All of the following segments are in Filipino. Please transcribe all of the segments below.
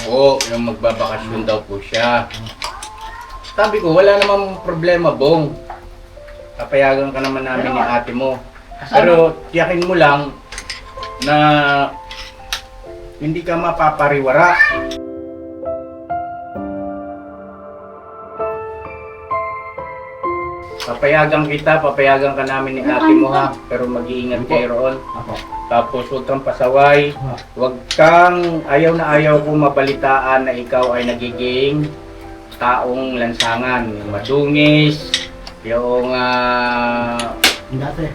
po, yung magbabakasyon daw po siya. Sabi ko, wala namang problema, Bong. Papayagan ka naman namin ni ate mo. Pero tiyakin mo lang na hindi ka mapapariwara. Papayagan ka namin ni ate mo ha. Pero mag-iingat kayo roon. Tapos huwag kang pasaway. Huwag kang ayaw na ayaw kong mabalitaan na ikaw ay nagiging taong lansangan. Madungis. Yung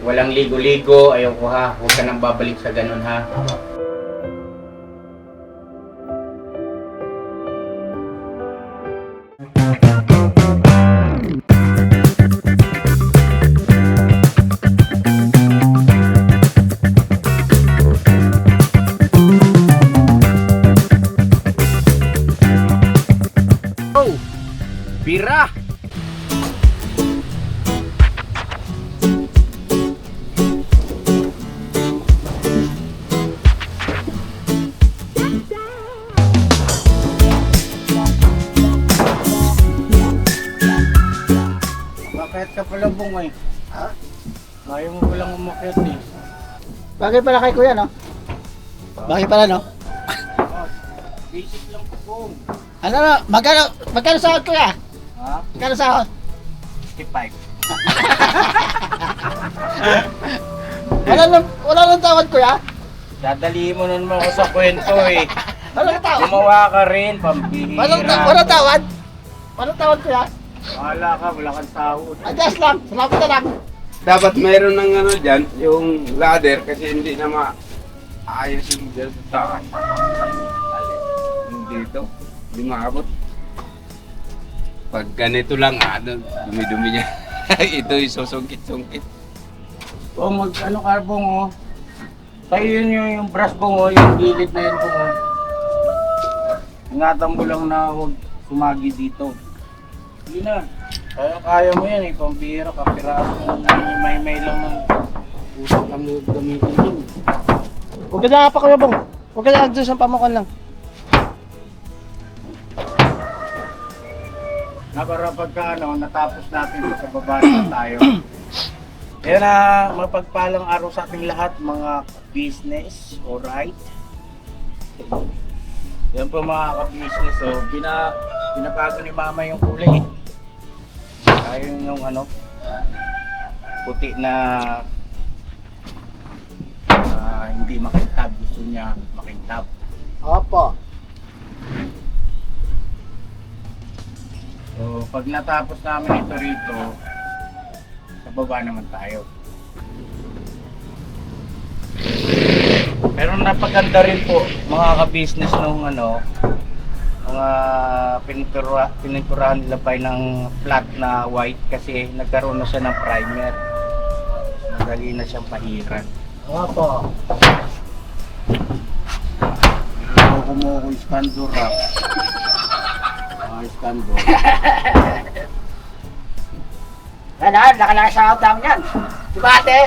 walang ligo-ligo. Ayaw ko ha. Huwag ka nang babalik sa ganun ha. Bira! Bakit ka pala bungay? Ha? Ayaw mo palang umakyat eh. Bagay pala kay kuya, no? Bagay pala, no? Basic lang po Bong. Ano, no? Magkano sahod kuya? Ha? Magkano sahod? 55. Wala nang tawad kuya? Dadalihin mo nun mo ako sa kwento eh. Walang tawad? Gumawa ka rin, pambihira. Walang tawad? Walang tawad kuya? Wala ka, wala kang sahod. Adjust lang, salamat na lang. Dapat mayroon ng ano dyan, yung ladder kasi hindi na maayos yung dyan sa taas. Yung dito, hindi maabot. Pag ganito lang, dumi-dumi niya. Ito yung susungkit-sungkit. O ano ka Bong oh. Tayo yun yung brush Bong oh, yung gilid na yun Bong oh. Ingatan mo lang na huwag sumagi dito. Yun na. Kaya mo yan eh, pambihira ka, piraso. May lang ng usap ang gamitin yun. Huwag ka na pa kuya Bong. Huwag ka na adjust ang pamukan lang. Na para pagka natapos natin sa baba na tayo. Kaya na mapagpalang araw sa ating lahat mga business, alright? Yan po mga ka-business, so binabago ni mama yung kulay eh. Ayun yung puti na hindi makintab, gusto niya makintab. Opo. So pag natapos namin ito rito, sa baba naman tayo. Pero napaganda rin po mga ka-business nung mga pininturahan nila pa ng flat na white kasi nagkaroon na siya ng primer. Madali na siyang pahiran. Opo. Pero kumuha ko iskandor rock. Iskandor. Yan ha, nakalasahod namin yan. Diba ate?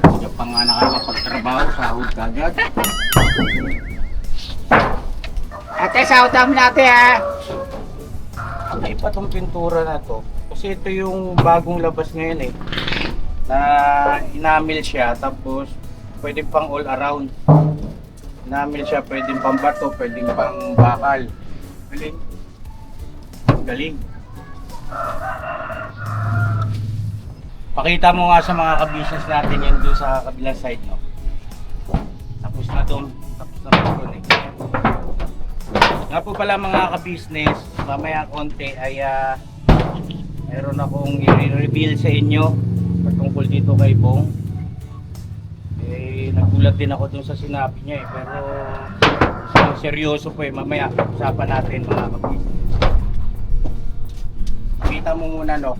Hindi pa nga nakakapagtrabaho, sahod kagad. Ate, sahod namin ate ha. Hindi pa itong pintura na to. Kasi ito yung bagong labas ngayon eh. Na inamil siya tapos pwedeng pang all around. Inamil siya pwedeng pang bato, pwedeng pang bakal. Galing. Galing. Pakita mo nga sa mga ka-business natin yun doon sa kabilang side no. Tapos na doon eh. Nga po pala mga ka-business, mamaya konti ay meron akong i-reveal sa inyo patungkol dito kay Bong. Nagulat din ako dun sa sinabi niya eh, pero seryoso po eh, mamaya usapan natin mga ka-business. Kita mo muna no.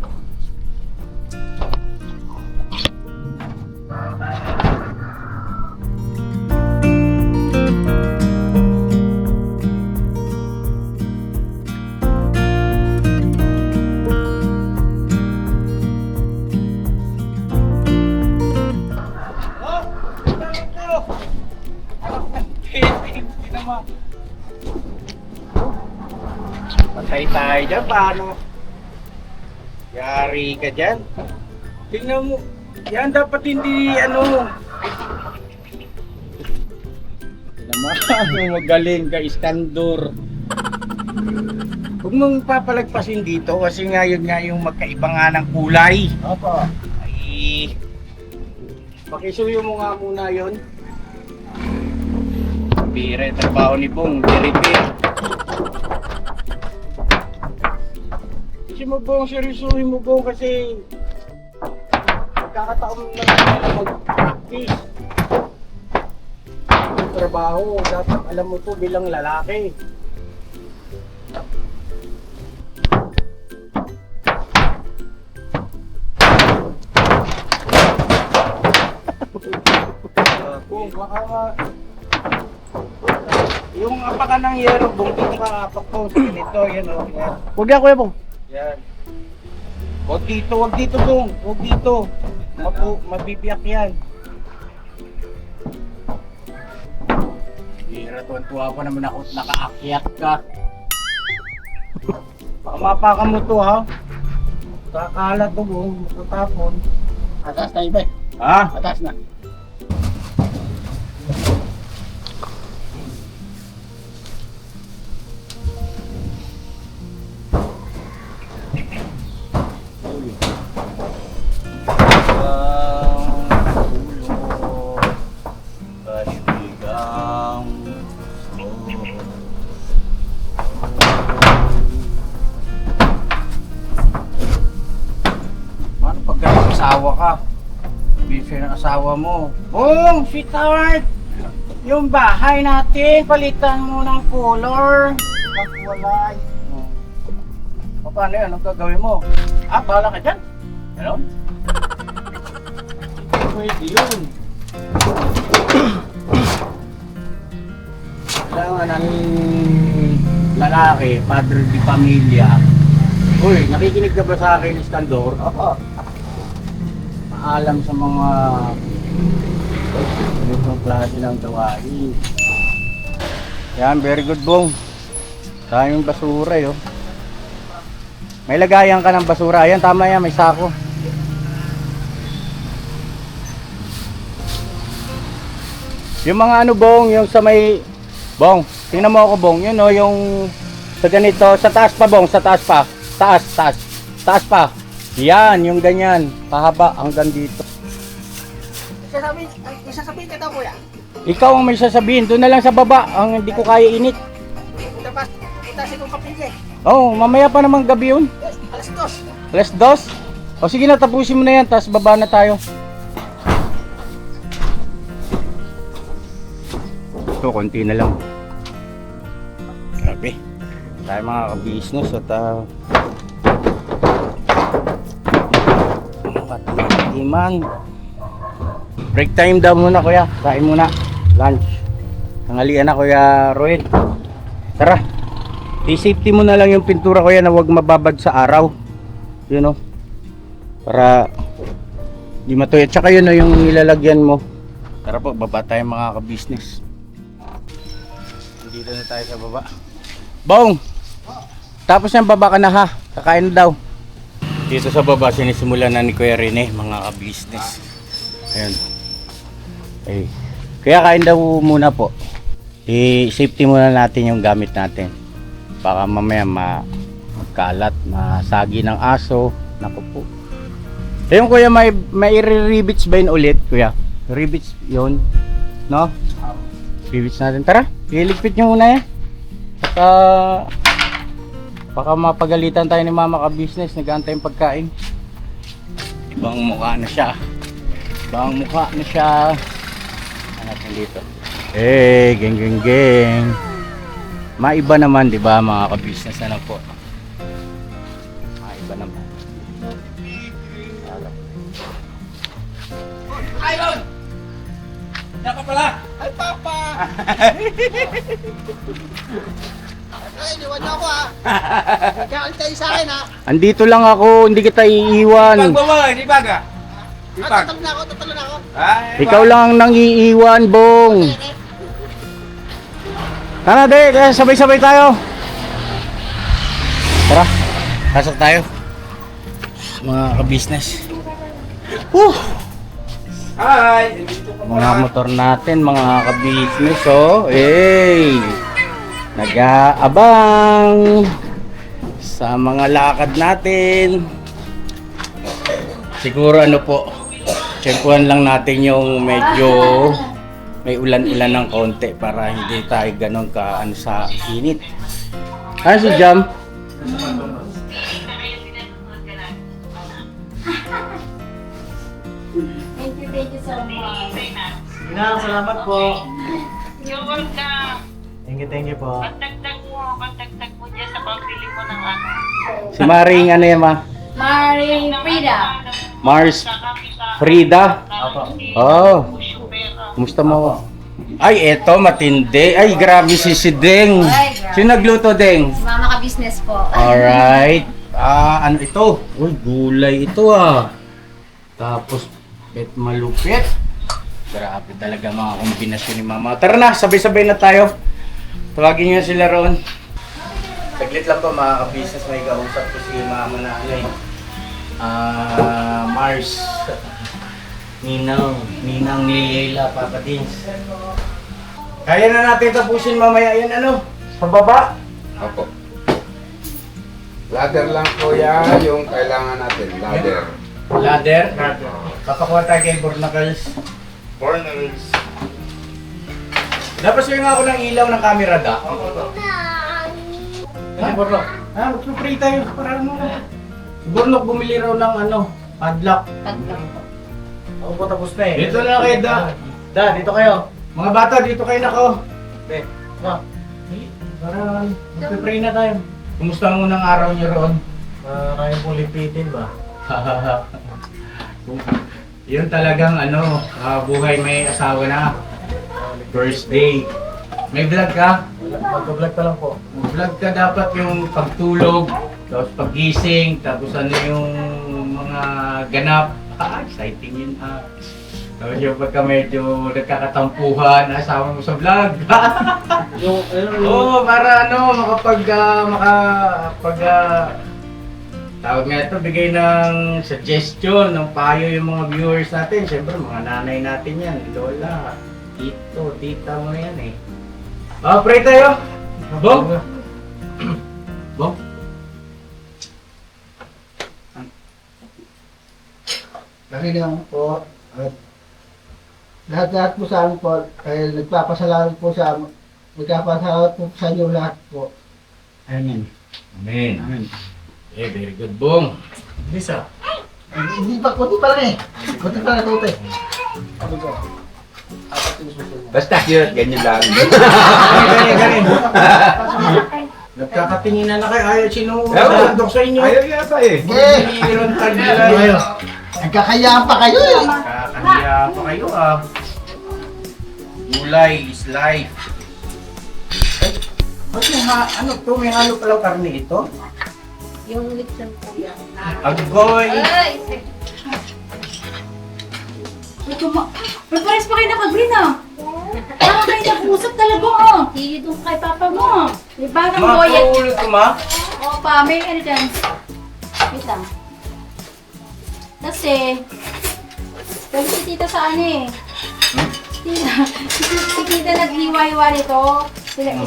Patay tayo dyan, paano? Yari ka dyan. Tingnan mo. Yan dapat hindi ano. Naman, magaling ka, Iskandor. Huwag mong papalagpasin dito kasi nga yun nga yung magkaiba nga ng kulay. Opo. Ay, pakisuyo mo nga muna yun. Pire, trabaho ni Bong, repair. Kasi mo Bong, seryosuhin mo Bong kasi magkakataon lang na mag-practice. Yung trabaho, dapat alam mo to bilang lalaki. Kung baka yung apakan ng yero, Bong, dito ka apak po. Ito, yan o. Yan. Huwag yan, Kuya Bong. Yan. Huwag dito, Bong. Huwag dito. Mabibiyak yan. Hira, tuwan-tuwa pa naman ako at nakaakyat ka. Baka mapakan mo to, ha? Kakala to, Bong. Matutapon. Atas na iba eh. Ha? Atas na. Paano pag ganun asawa ka? Busy ng asawa mo. Bong, sweetheart! Yung bahay natin, palitan mo ng color. Magwalay. Paano yan? Anong gagawin mo? Ah, bahala ka dyan. Ano? Pwede yun. Kailangan ng lalaki, padre di pamilya. Uy, nakikinig ka ba sa akin, Iskandor? Opo. Maalam sa mga ganitong klase ng gawain. Yan, very good, Bong. Daming basura, yo. May lagayan ka ng basura. Ayan, tama yan, may sako. Yung mga ano, Bong, yung sa may... Bong, tingnan mo ako, Bong. Yun, no, yung sa ganito. Sa taas pa, Bong, sa taas pa. Taas pa. Yan, yung ganyan. Pahaba hanggang dito. Isasabihin ka daw, Kuya. Ikaw ang may sasabihin. Doon na lang sa baba. Ang hindi ko kaya init. Tapos, itasin kong kapilya. Oh, mamaya pa naman gabi yun. Alas 2. Alas 2. O sige na, tapusin mo na yan. Tapos baba na tayo. Ito, konti na lang. Grabe. Tayo mga ka-business at Iman. Break time daw muna, Kuya. Kain muna. Lunch. Tanghalian na, Kuya Roel. Tara. I-safety mo na lang yung pintura, Kuya, na huwag mababad sa araw. Yun, o. Para di matuyot. Tsaka yun, o, yung nilalagyan mo. Tara po, baba tayo mga ka-business. Dito na tayo sa baba. Bong! Tapos yung baba ka na, ha? Kakain na daw. Dito sa baba, sinisimulan na ni Kuya Rene, mga ka-business. Ayan. Ay. Kaya kain daw muna po. I-safety muna natin yung gamit natin. Baka mamaya magkalat, masagi ng aso. Naku po. Ayun, Kuya, may i-rivets ba yun ulit, Kuya? Rivets yun. No? Rivets natin. Tara, iligpit nyo muna yan. Saka... baka mapagalitan tayo ni Mama ka-business, nag-aantay yung pagkain. Ibang mukha na siya. Ano natin dito? Geng. Maiba naman, di ba, mga ka-business na lang po. Maiba naman. Iron! Diyan ka pala! Ay, Papa! Ay, iniwan niyo ako, ha? Nagkakantay sa akin, ha? Andito lang ako, hindi kita iiwan. Pagbawa, di baga? Tatalo na ako. Ikaw lang ang nang iiwan, Bong. Tara, sabay-sabay tayo. Tara, pasok tayo. Mga ka-business. Hi! Mga motor natin, mga ka-business, oh. Hey! Nag-aabang sa mga lakad natin. Siguro ano po, tsempuhan lang natin yung medyo may ulan-ulan ng konti para hindi tayo ganun ka ano sa init. Ano si Jam? Thank you so much. Ina, salamat po. You're welcome. Thank you po. Pagdagdag mo dyan sa pambili mo ng ano. Si Maring ano yan, ma? Maring Frida. Mars Kakapita. Frida. Opo. Oh, Pushupera. kumusta mo? Ay, eto matindi. Ay, grabe si Deng. Ay, grabe. Sino nagluto, Deng? Si Mama ka-business po. Alright. Ano ito? Uy, gulay ito ah. Tapos, bet malupit. Grabe talaga mga kombinasyon ni Mama. Tara na, sabay-sabay na tayo. Tawagin niyo sila roon. Saglit lang po mga ka-business, may kausap ko si Mama na ano eh. Mars. Ninang ni Leila, Papa Dins. Kaya na natin tapusin mamaya yan ano? Pababa? Opo. Ladder lang po yan yung kailangan natin. Ladder. Ladder? Papakuha tayo kay Bornacles. Corners. Dapat sa'yo nga ako ng ilaw ng camera da. Ha, Bornok? Ha, mag-spray tayo. Para ano na. Si Bornok bumili raw ng ano, padlock. Pagka. Ako po tapos na eh. Dito na kayo da. Da, dito kayo. Mga bata, dito kayo nako. Okay. Ma, Para mag-spray na tayo. Kumusta ang unang araw niyo roon? kaya pong lipitin ba? Yun talagang ano, buhay may asawa na. First day. May vlog ka? Mag-vlog pa lang po. Vlog ka dapat yung pagtulog, tapos pagising, tapos ano yung mga ganap. Exciting yun Tapos yung pagka medyo nagkakatampuhan, asawa mo sa vlog. Yung, Oo, para ano, tawag nga ito, bigay ng suggestion, ng payo yung mga viewers natin. Siyempre, mga nanay natin yan, lola, tito, tita mo yan eh. Pray tayo! Bong! Bong? Kailangan po at lahat-lahat po sa amin po ay nagpapasalamat po sa inyo lahat po. Amen. Amen. Amen. Very good, Bong. Lisa. Hindi pa, kunti pa lang eh. Kunti pa lang ito eh. Ano po? Basta cute, ganyan lang. Ganyan. Nagkakatinginan na kayo. Ayaw, sino masalandok sa inyo? Ayaw yata eh. Mayroon taglay. Nagkakayaan pa kayo eh. Kakahiya pa kayo Gulay is life. Ay, ba't yung ano to? May halo palang karne ito? Yung lipson po yan. Agoy! Ay! May pares pa kayo naka-green Tama kayo nag-usap talaga Hindi doon kay papa mo. May bagang boyet. Mapulot ko ma? O pa, may ano dyan. Wait lang. Kasi, pag si tita sa ano eh. Si tita nag-iwa-iwa nito.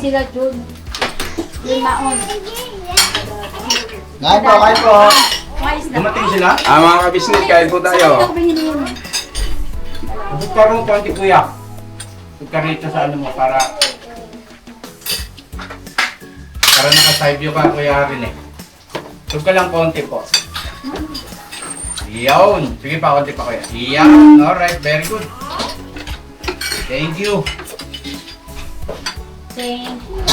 Sila June. Yung maon. Kain po, kain po. Mais na. Dumating sila? Mga kabisnes, kain po Sa tayo. kanila ko binili yun. Gusto ka rin konti kuya. Gusto ka rito sa ano mo para naka-side view ka kuya rin eh. Gusto ka lang konti po. Iyon. Sige pa, konti pa kuya. Iyan. Alright, very good. Thank you. Thank you.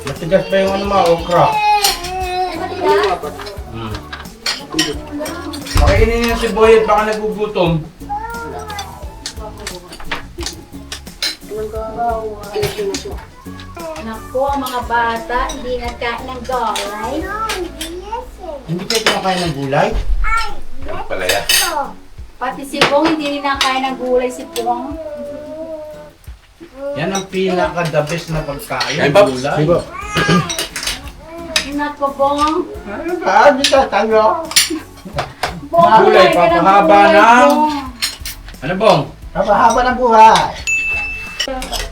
Matigas pa yung ano mga okra. Pakainin niyo si Boyet, baka nagugutom. Naku, ang mga bata, hindi nagkain ng gulay. Hindi kayo kumakain ng gulay? Palaya. Pati si Pong, hindi rin nakain ng gulay si Pong. Yan ang pinaka-the best na pagkain. Ay, Bob. gulay. Diba? Ingat po, Pong. Ano ba? Hindi ka tayo. Pong, Gulay, kumain ka ng papahaba gulay, ng- Pong. Ano bong? Haba-haba ng buhay.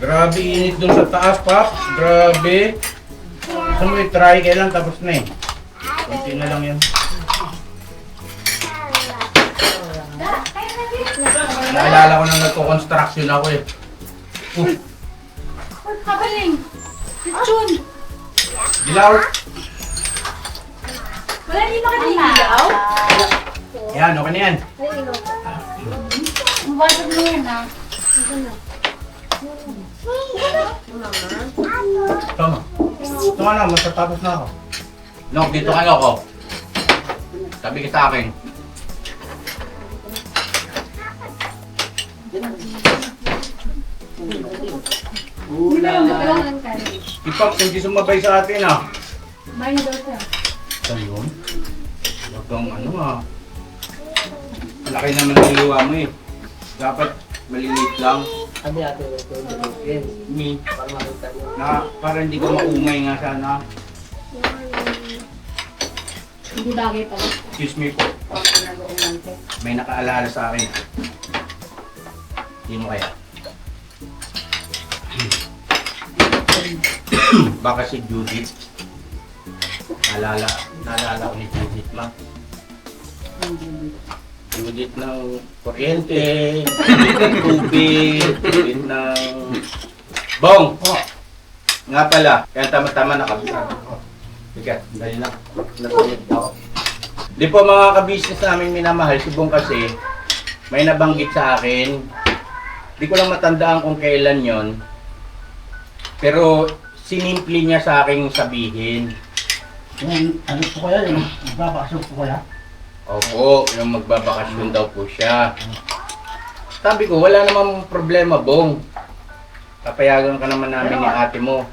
Grabe init dun sa taas, Pap. Grabe. Gusto mo i-try, kailan tapos na eh. Kunti na lang yan. Naalala ko nang nagko-construction ako eh. Kabaling. Lechon. Dilaw. Wala hindi makatiligaw. Yan, okay na yan. Mabasag mo yan ah. Tama. Ito nga lang, matatapos na ako. Nok, dito ka ako. Sabi ka sa akin. Hindi na yung dalawa ng kanin. Ipap, hindi sumabay sa atin ah. Bahay na daw siya. Saan yun? Huwag kang ano ah. Laki naman ang liwa mo eh. Dapat maliliit lang. Ano ate? Para hindi ko maumay nga sana. Hindi bagay pala. Excuse me po. May nakaalala sa akin. Sino kaya? Baka si Judith. Naalala ko ni Judith ma. Judith ng kuryente, Judith ng tubig, Judith ng... Bong! Nga pala, kaya tama-tama nakabisa. Bigat, dahil na. Natulog ako. Di po mga kabisnes namin minamahal, si Bong kasi may nabanggit sa akin. Di ko lang matandaan kung kailan yon. Pero sinimple niya sa akin sabihin. Yung ano po kaya? Yung babasok po kaya? Opo, yung magbabakasyon daw po siya. Sabi ko, wala namang problema, Bong. Papayagan ka naman namin ni ate mo.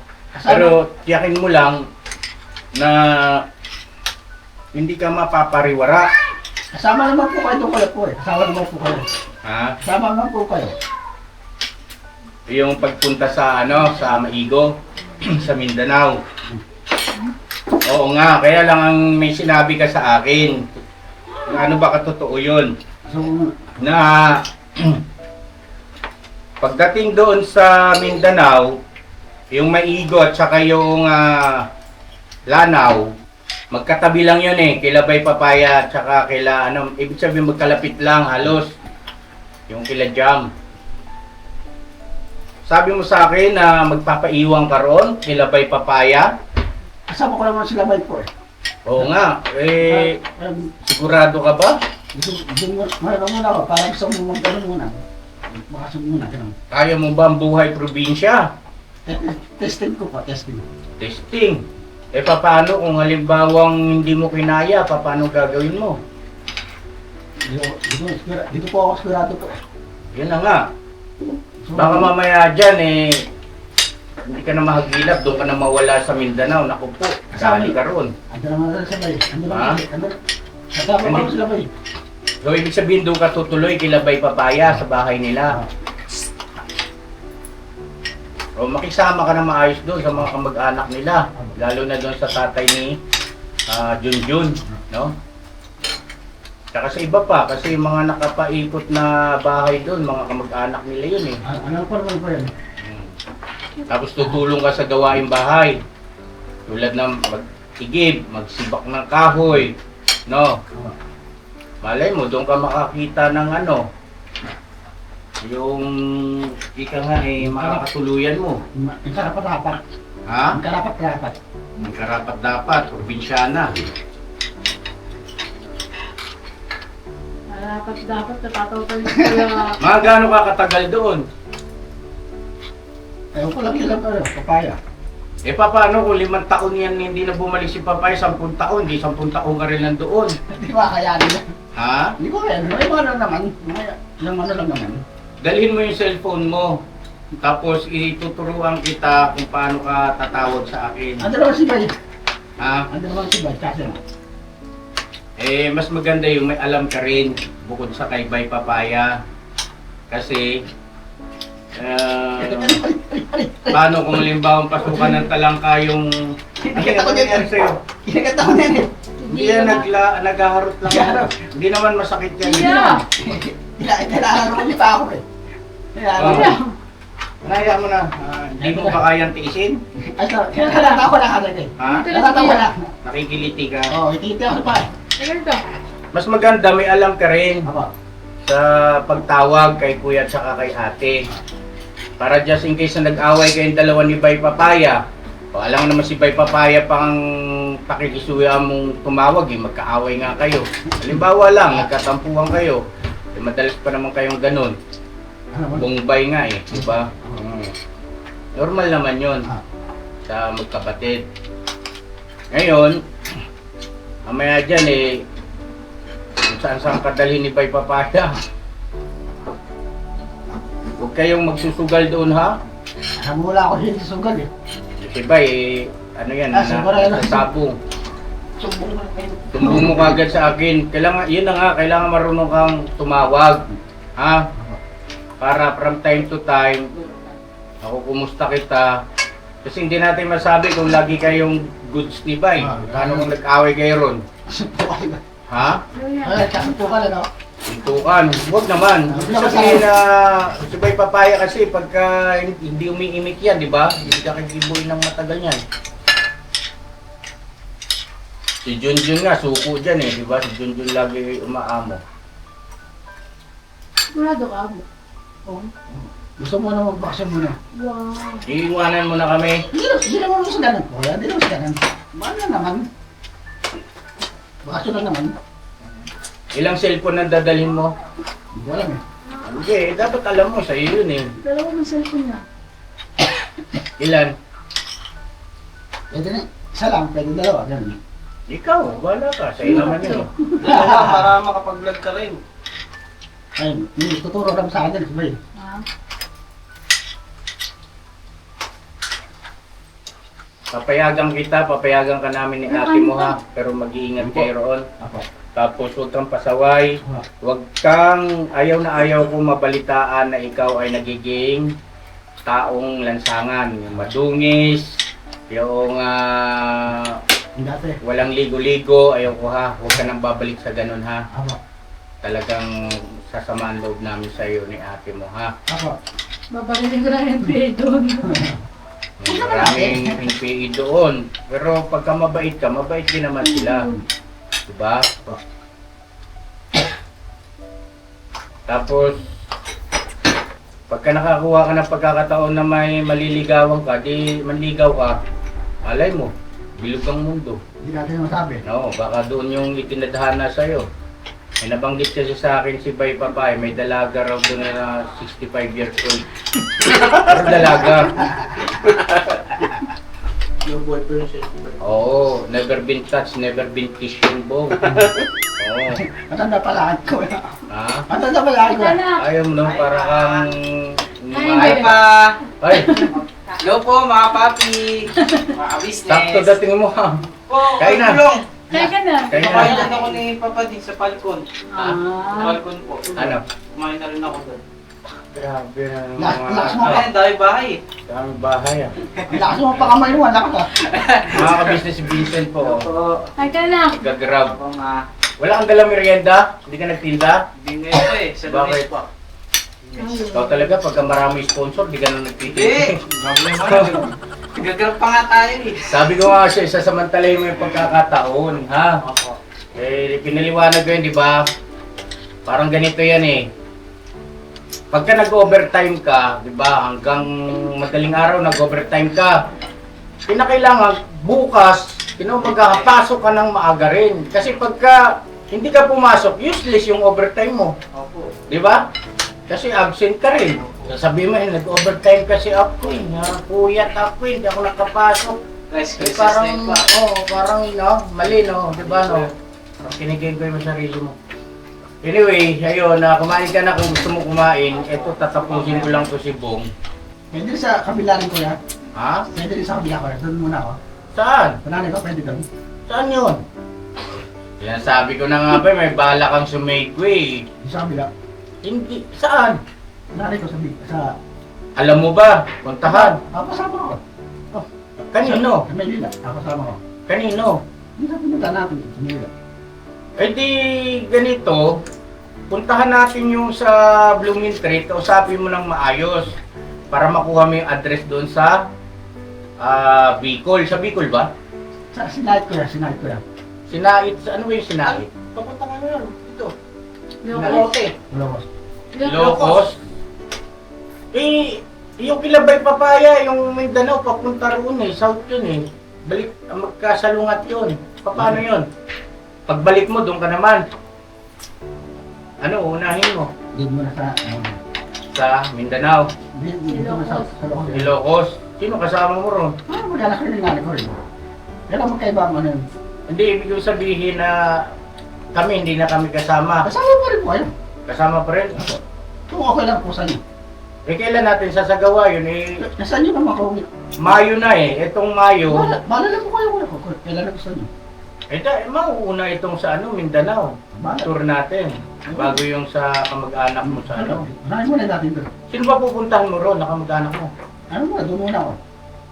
Pero tiyakin mo lang na hindi ka mapapariwara. Kasama naman po kayo doon kayo po eh. Kasama naman po kayo. Ha? Kasama naman po kayo. Yung pagpunta sa sa Maigo, sa Mindanao. Oo nga, kaya lang ang may sinabi ka sa akin. Na ano ba katotoo yun? So, Na pagdating doon sa Mindanao, yung Maigo at saka yung Lanao, magkatabi lang yun eh, kila Bay Papaya at saka kila ibig sabihin magkalapit lang halos yung kila Jam. Sabi mo sa akin na magpapaiwan ka ron, kila Bay Papaya. kasama ko naman sila bay po eh. Oo nga, sigurado ka ba? Mayroon muna ako. Parang gusto mo magkaroon muna. Makasok muna. Ganun. Kaya mo ba ang buhay probinsya? Testing ko pa, testing. Testing. Paano kung halimbawang hindi mo kinaya, paano gagawin mo? Di ko po ako sigurado po. Yun na nga. Baka mamaya dyan hindi ka na mahagilap, doon ka na mawala sa Mindanao. Naku po, dali ka ron. Ando naman sila bay. Ando Ha? naman. Kasama ko sila bay. So, ibig sabihin doon ka tutuloy kila Bay Papaya sa bahay nila. O makisama ka na maayos doon sa mga kamag-anak nila. Lalo na doon sa tatay ni Junjun, no? Tsaka sa iba pa, kasi yung mga nakapaikot na bahay doon, mga kamag-anak nila yun eh. Ano pa naman po yan? Tapos tutulong ka sa gawaing bahay. Tulad ng mag-igib, magsibak ng kahoy, no? Malay mo, doon ka makakita ng yung ika nga makakatuluyan mo. Ang karapat-rapat. Ha? Ang karapat-rapat. Ang karapat dapat, probinsyana. Dapat natatawagan ko kaya. Mga gaano ka katagal doon? Ewan ko lang ilang papaya. Paano kung 5 taon yan hindi na bumalik si Papay, 10 taon, di 10 taon ka rin nandoon. Hindi ko kakayanin yan. Ha? Hindi ko kaya. May ano naman. Ilang ano lang naman. Dalhin mo yung cellphone mo. Tapos ituturuan kita kung paano ka tatawag sa akin. Ando naman si Bay. Ha? Ando naman si Bay. Kasi Mas maganda yung may alam ka rin bukod sa kay Bay Papaya. Kasi, paano kung halimbawa pasukan ng talangka yung... Nakita ko Ano din. nangyari sa'yo? Kinagata ko yan eh. Hindi yan naghaharot lang ako. Hindi naman masakit yan. Yeah. Kailangan ko pa ako eh. Kailangan ko. Oh. Naya mo na. Hindi mo ba kayang tiisin? Ay, kailangan ko na kagad eh. Ha? Natatawa na. Nakikiliti ka. Oo, ikita ko pa eh. Ganito. Mas maganda, may alam ka rin Apo. sa pagtawag kay kuya at saka kay ate. Para just in case na nag-away kayong dalawa ni Bay Papaya, o alam mo naman si Bay Papaya pang pakikisuya mong tumawag eh, magkaaway nga kayo. Halimbawa lang, nagkatampuhan kayo, eh, madalas pa naman kayong ganun. Bongbay nga eh, di ba? Normal naman yon sa magkapatid. Ngayon, mamaya dyan eh, kung saan kadalhin ni Bay Papaya. Huwag kayong magsusugal doon ha. Mula ako din sa sugal eh. Si Bay, eh, ano yan, siguro yan. sabong. Sumbong na kayo. Tumbong mo kagad sa akin. Kailangan, yun na nga, kailangan marunong kang tumawag. Ha? Para from time to time, ako kumusta kita. Kasi hindi natin masabi kung lagi kayong goods ni Bay. Paano kung nag-away kayo ron? Ha? Ay, kasuntukan ano? Pintukan. Huwag naman. Sabihin na si Bay Papaya kasi pagka hindi umiimik yan, di ba? Hindi ka kikibuhin ng matagal yan. Si Junjun nga, suko dyan eh, di ba? Si Junjun lagi umaamo. Sigurado ka mo. Oo. Gusto mo na mag-vaccine muna. Wow. Iiwanan mo na kami. Hindi naman sa ganun. Kuya, hindi naman sa ganun. Mahal na naman. Vaccine lang naman. Ilang cellphone ang dadalhin mo? Hindi ko alam eh. Hindi, dapat alam mo, sa'yo yun eh. Dalawa ng cellphone niya. Ilan? Pwede na. Isa lang, pwede dalawa. Ganun. Ikaw, wala ka. Sa'yo naman yun. Para makapag-vlog ka rin. Ay, hindi, tuturo lang sa akin. Sabay. Ah. Papayagan ka namin ni ate mo ha. Pero mag-iingat kayo roon. Ako. Tapos huwag kang pasaway. Huwag kang, ayaw na ayaw kong mabalitaan na ikaw ay nagiging taong lansangan. Yung madungis, yung Dati. walang ligo-ligo, ayaw ko ha. Huwag ka nang babalik sa ganun ha. Ako. Talagang sasamaan loob namin sa iyo ni ate mo ha. Ako. Babalitin ko na yung pay doon. Maraming PE doon. Pero pagka mabait ka, mabait din naman sila. Diba? Tapos, pagka nakakuha ka ng pagkakataon na may maliligawan ka, di manligaw ka, alay mo, bilog ang mundo. Hindi natin masabi. No, baka doon yung itinadhana sa'yo. May nabanggit kasi sa akin si Bay Papay, may dalaga raw doon na 65 years old. Pero dalaga. Yung boyfriend siya. Oo, never been touched, never been kissed yung bong. Oo. Matanda pala ako. Ha? Matanda pala ako. Ika na. Ayaw mo no, para kang... Ay, pa! Ay, Hello po mga papi! Mga business! sakto dating mo ha. Po, Kain na. tulong! Kaya ka na. Kaya Kumain na. din ako ni Papa Di sa Falcon. Sa Ah. Falcon po. Ano? Kumain na rin ako doon. Grabe na Lakas mo. Ay, dahil bahay eh. Daming bahay ah. Ang lakas mo pa kamay mo. Lakas ka. Mga ka-business si Vincent po. Po. Ay ka na. Gagrab. Ako nga. Wala kang dalang merienda? Hindi ka nagtinda? Hindi ngayon po eh. Sa Bakit? lunes po. Ikaw talaga, pagka marami sponsor, di ka na nagtitinda. Hindi! Gagrab pa nga tayo eh. Sabi ko nga siya, isasamantalahin mo yung pagkakataon, ha? Opo. Eh, pinaliwanag ko yun, di ba? Parang ganito yan eh. Pagka nag-overtime ka, di ba, hanggang madaling araw nag-overtime ka, pinakailangan bukas, magkakapasok ka ng maaga rin. Kasi pagka hindi ka pumasok, useless yung overtime mo. Opo. Di ba? Kasi absent ka rin. Sasabihin mo, nag-overtime kasi ako eh. Puyat ako eh, hindi ako nakapasok. Guys, Eh, Christmas parang, night pa. parang, mali, no? Di ba, no? Parang kinigay ko yung sarili mo. Anyway, ayun, kumain ka na kung gusto mo kumain. Ito, tatapusin ko lang to si Bong. Pwede rin sa kabila rin ko yan. Ha? Pwede rin sa kabila ko. Doon muna ako. Saan? Pananay ko, pwede doon. Saan yun? Sinasabi ko na nga ba, may bala kang sumigwi. Sa kabila. Hindi, saan? Nanay ko sa... Alam mo ba, puntahan. Kasama ko. Kanino? Sa Manila. Kasama ko. Kanino? Hindi sa pinunta natin sa Manila. Eh di, ganito, puntahan natin yung sa Blooming Street, usapin mo ng maayos para makuha mo yung address doon sa Bicol. Sa Bicol ba? Sinahit ko yan. Sinait, ano ba yung sinait? Papunta ka na yun. Ito. Lote. Locos. Locos. Eh, yung Kilabay Papaya, yung Mindanao, papunta roon eh, south yun eh. Balik, magkasalungat yun. Paano yun? Pagbalik mo, doon ka naman. Ano, unahin mo? Dito mo na sa... Sa Mindanao, Dito na sa Locos. Ilocos. Sino kasama mo ron? Mag-anak ko rin nanay ko rin. Yan ang magkaiba mo na yun. Hindi, ibig ko sabihin na kami, hindi na kami kasama. Kasama ko rin po kayo. Kasama pa rin. Kung okay lang po sa inyo. Eh, kailan natin sasagawa yun eh? Nasaan nyo naman ako? Mayo na eh. Itong Mayo. Bala lang po kayo. Kailan na gusto nyo? Mauuna itong sa Mindanao. Bala. Tour natin. Bago yung sa kamag-anak mo sa Unahin muna natin doon. Sino ba pupuntahan mo ron na kamag-anak mo? Ano muna? Doon muna ako.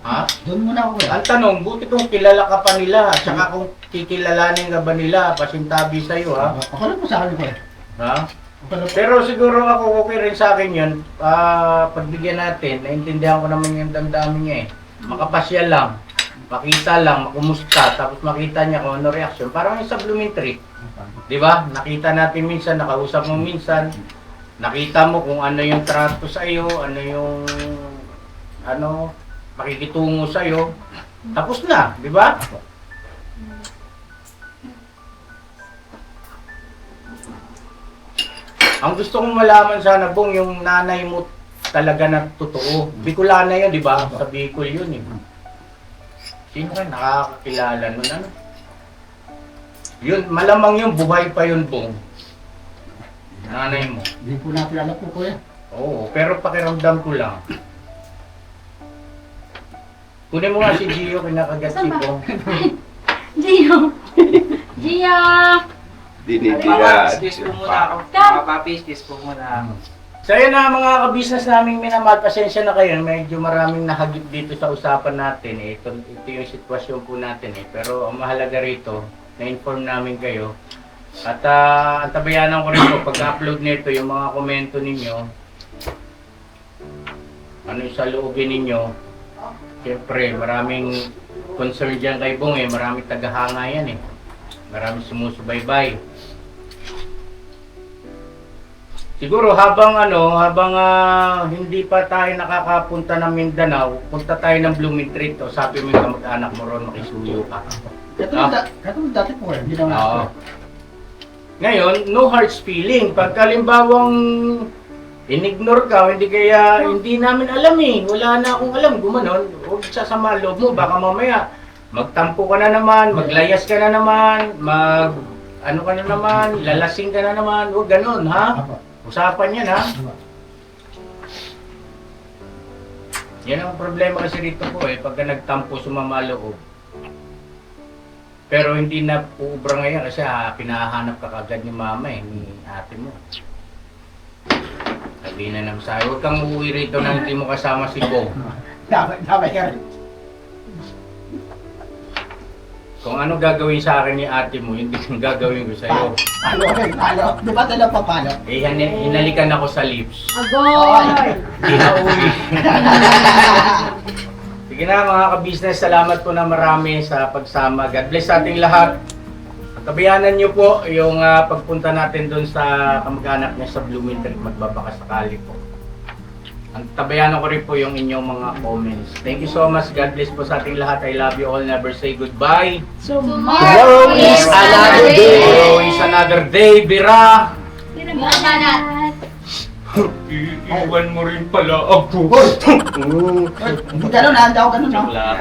Ha? Doon muna ako. Ang tanong, buti kung kilala ka pa nila, tsaka kung kikilalanin ka ba nila, pasintabi sa'yo ha? Ako lang po sa akin ko eh. Ha? Okay lang po. Pero siguro ako okay rin sa akin yun, pagbigyan natin, naintindihan ko naman yung damdamin niya eh. Makapasyal lang, makita lang, makumusta, tapos makita niya kung ano reaction. Parang yung sa Blooming Tree, di ba? Nakita natin minsan, nakausap mo minsan, nakita mo kung ano yung trato sa iyo, ano yung makikitungo sa iyo. Tapos na, di ba? Ang gusto kong malaman sana, Bong, yung nanay mo talaga na totoo. Bicolana yun, di ba? Sa Bicol yun eh. Sino ka nakakakilala nun, ano? Yun, malamang yung buhay pa yun, Bong. Nanay mo. Hindi po natin alam po kuya. Oo, pero pakiramdam ko lang. Kunin mo nga si Gio, kinakagat si Bong. Gio! Gio! Dinidiga. Excuse po muna ako. Come. Papi, excuse po muna ako. So yun na mga kabisnes naming minamahal, pasensya na kayo, medyo maraming nahagip dito sa usapan natin eh. Ito yung sitwasyon po natin eh. Pero ang mahalaga rito, na-inform namin kayo. At antabayanan ko rin po, pag-upload nito yung mga komento ninyo, ano yung sa loobin ninyo. Siyempre, maraming concern dyan kay Bong eh, maraming tagahanga yan eh. Maraming sumusubaybay. Siguro habang hindi pa tayo nakakapunta ng Mindanao, punta tayo ng Blooming Treat o sabi mo yung kamag-anak mo ron, makisuyo ka. Katulad dati po eh. Hindi naman Oo. Ngayon, no hard feeling. Pag kalimbawang in-ignore ka, hindi namin alam eh. Wala na akong alam, gumanon. Huwag sasama loob mo, baka mamaya magtampo ka na naman, maglayas ka na naman, ka na naman, lalasing ka na naman, huwag ganun, ha? Usapan yan, ha? Yan ang problema kasi dito po eh, pagka nagtampo sumama loob. Pero hindi na uubra ngayon kasi pinahanap ka kagad ni mama eh, ni ate mo. Sabihin na naman sa'yo, huwag kang uuwi rito na hindi mo kasama si Bong. Damay ka rin. Kung ano gagawin sa akin ni ate mo, hindi kang gagawin ko sa'yo. Palo. Di ba tayo pa palo? Eh, hinalikan ako sa lips. Agoy! Hindi na uwi. Sige na mga ka-business, salamat po na marami sa pagsama. God bless sa ating lahat. Tabayanan niyo po yung pagpunta natin doon sa kamag-anak niya sa Blooming Treat, magbabakasakali po. Ang tabayanan ko rin po yung inyong mga comments. Thank you so much. God bless po sa ating lahat. I love you all. Never say goodbye. Tomorrow is another day. Tomorrow is another day. Bira! Banat! Iiwan mo rin pala ako. Hindi ganun, handa ako ganun. Joke lang.